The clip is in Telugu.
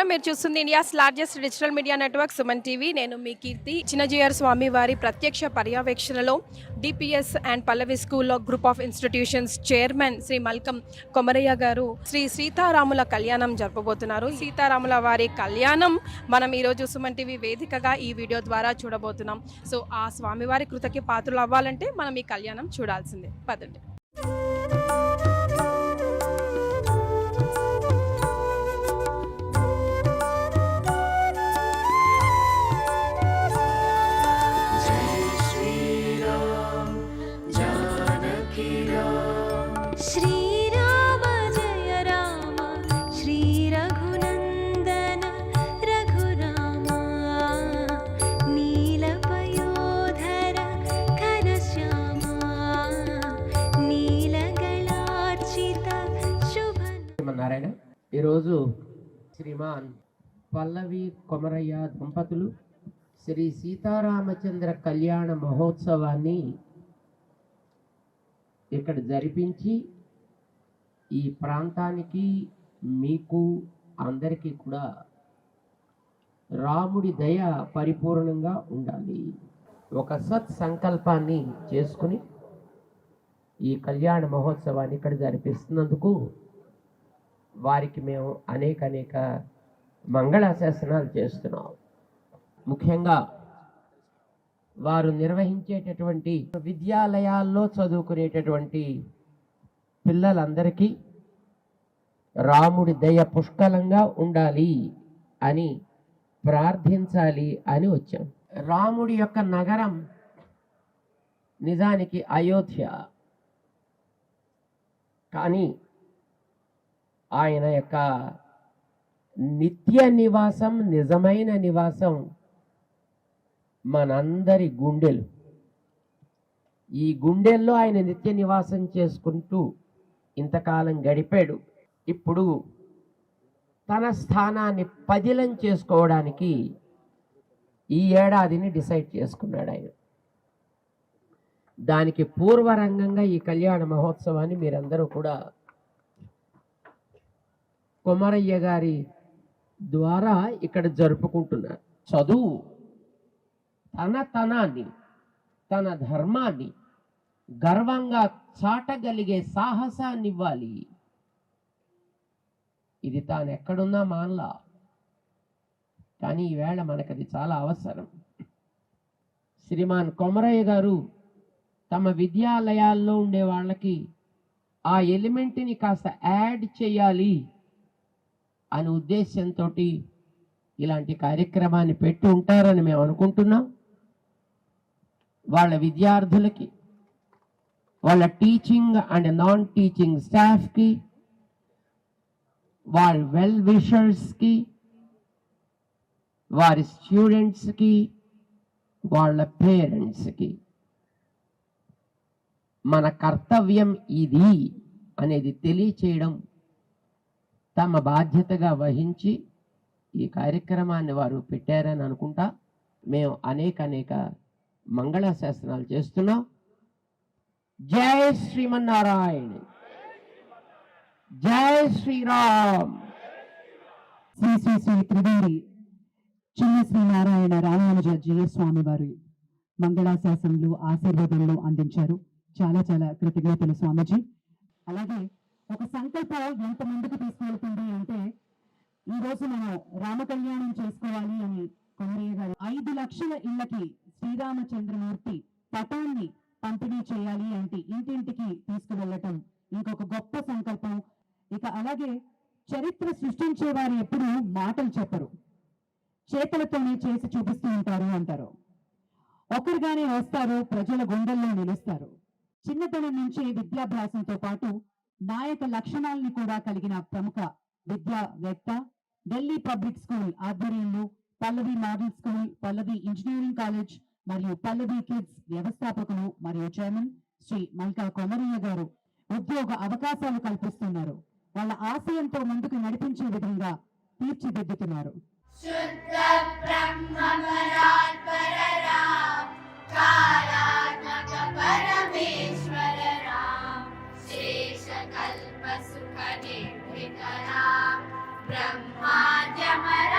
నమస్కారం. మీరు చూస్తుంది India's largest digital media network Suman TV. నేను మీ కీర్తి. చిన్నజీఆర్ స్వామి వారి ప్రత్యక్ష పర్యవేక్షణలో డిపిఎస్ అండ్ పల్లవి స్కూల్లో group of institutions chairman Shri Malkam Komaraiah గారు శ్రీ సీతారాముల కళ్యాణం జరపబోతున్నారు. సీతారాముల వారి కళ్యాణం మనం ఈరోజు సుమన్ టీవీ వేదికగా ఈ వీడియో ద్వారా చూడబోతున్నాం. సో ఆ స్వామివారి కృతకి పాత్రలు అవ్వాలంటే మనం ఈ కళ్యాణం చూడాల్సిందే. పదండి. శ్రీరామ జయ రామ శ్రీ రఘునందన రఘురామ నీలపయోధర ఘనశ్యామ నీలగళార్చిత శుభ. నారాయణ ఈరోజు శ్రీమాన్ పల్లవి కొమరయ్య దంపతులు శ్రీ సీతారామచంద్ర కళ్యాణ మహోత్సవాన్ని ఇక్కడ జరిపించి ఈ ప్రాంతానికి మీకు అందరికీ కూడా రాముడి దయ పరిపూర్ణంగా ఉండాలి ఒక సత్సంకల్పాన్ని చేసుకుని ఈ కళ్యాణ మహోత్సవాన్ని ఇక్కడ జరిపిస్తున్నందుకు వారికి మేము అనేక మంగళాశాసనాలు చేస్తున్నాం. ముఖ్యంగా వారు నిర్వహించేటటువంటి విద్యాలయాల్లో చదువుకునేటటువంటి పిల్లలందరికీ రాముడి దయ పుష్కలంగా ఉండాలి అని ప్రార్థించాలి అని వచ్చాం. రాముడి యొక్క నగరం నిజానికి అయోధ్య, కానీ ఆయన యొక్క నిత్య నివాసం, నిజమైన నివాసం మనందరి గుండెలు. ఈ గుండెల్లో ఆయన నిత్య నివాసం చేసుకుంటూ ఇంతకాలం గడిపాడు. ఇప్పుడు తన స్థానాన్ని పదిలం చేసుకోవడానికి ఈ ఏడాదిని డిసైడ్ చేసుకున్నాడు ఆయన. దానికి పూర్వరంగంగా ఈ కళ్యాణ మహోత్సవాన్ని మీరందరూ కూడా కొమరయ్య గారి ద్వారా ఇక్కడ జరుపుకుంటున్నారు. చదువు తన తనాన్ని, తన ధర్మాన్ని గర్వంగా చాటగలిగే సాహసాన్ని ఇవ్వాలి. ఇది తాను ఎక్కడున్నా మానలా, కానీ ఈవేళ మనకది చాలా అవసరం. శ్రీమాన్ కొమరయ్య గారు తమ విద్యాలయాల్లో ఉండే వాళ్ళకి ఆ ఎలిమెంట్ని కాస్త యాడ్ చేయాలి అనే ఉద్దేశంతో ఇలాంటి కార్యక్రమాన్ని పెట్టి ఉంటారని మేము అనుకుంటున్నాం. వాళ్ళ విద్యార్థులకి, వాళ్ళ టీచింగ్ అండ్ నాన్ టీచింగ్ స్టాఫ్కి, వాళ్ళ వెల్ విషర్స్కి, వారి స్టూడెంట్స్కి, వాళ్ళ పేరెంట్స్కి మన కర్తవ్యం ఇది అనేది తెలియచేయడం తమ బాధ్యతగా వహించి ఈ కార్యక్రమాన్ని వారు పెట్టారని అనుకుంటా. మేము అనేక మంగళాశాసనాలు చేస్తున్నాం. జై శ్రీమన్నారాయణ, జై శ్రీరామ్. శ్రీ శ్రీ శ్రీ త్రివేణి చిన్న శ్రీనారాయణ రామానుజ స్వామి వారి మంగళాశాసనలు, ఆశీర్వాదాలు అందించారు. చాలా కృతజ్ఞతలు స్వామిజీ. అలాగే ఒక సంకల్పం ఎంత ముందుకు తీసుకెళ్తుంది అంటే, ఈ రోజు మనం రామ కళ్యాణం చేసుకోవాలి అని కొమరయ్య గారు 5 లక్షల ఇళ్లకి శ్రీరామచంద్రమూర్తి పటాన్ని పంపిణీ చేయాలి అంటే ఇంటింటికి తీసుకువెళ్ళటం ఇంకొక గొప్ప సంకల్పం. ఇక అలాగే చరిత్ర సృష్టించే వారు ఎప్పుడు మాటలు చెప్పరు, చేతులతోనే చేసి చూపిస్తూ ఉంటారు అంటారు. ఒకరుగానే వస్తారు, ప్రజల గుండెల్లో నిలుస్తారు. చిన్నతనం నుంచి విద్యాభ్యాసంతో పాటు నాయక లక్షణాలని కూడా కలిగిన ప్రముఖ విద్యావేత్త, ఢిల్లీ పబ్లిక్ స్కూల్ ఆధ్వర్యంలో పల్లవి మోడల్ స్కూల్, పల్లవి ఇంజనీరింగ్ కాలేజ్ మరియు పల్లవి కిడ్స్ వ్యవస్థాపకులు మరియు చైర్మన్ శ్రీ మల్కా కొమరయ్య గారు ఉద్యోగ అవకాశాలు కల్పిస్తున్నారు. వాళ్ళ ఆశయంతో ముందుకు నడిపించే విధంగా తీర్చిదిద్దుతున్నారు. ब्रह्माद्यमर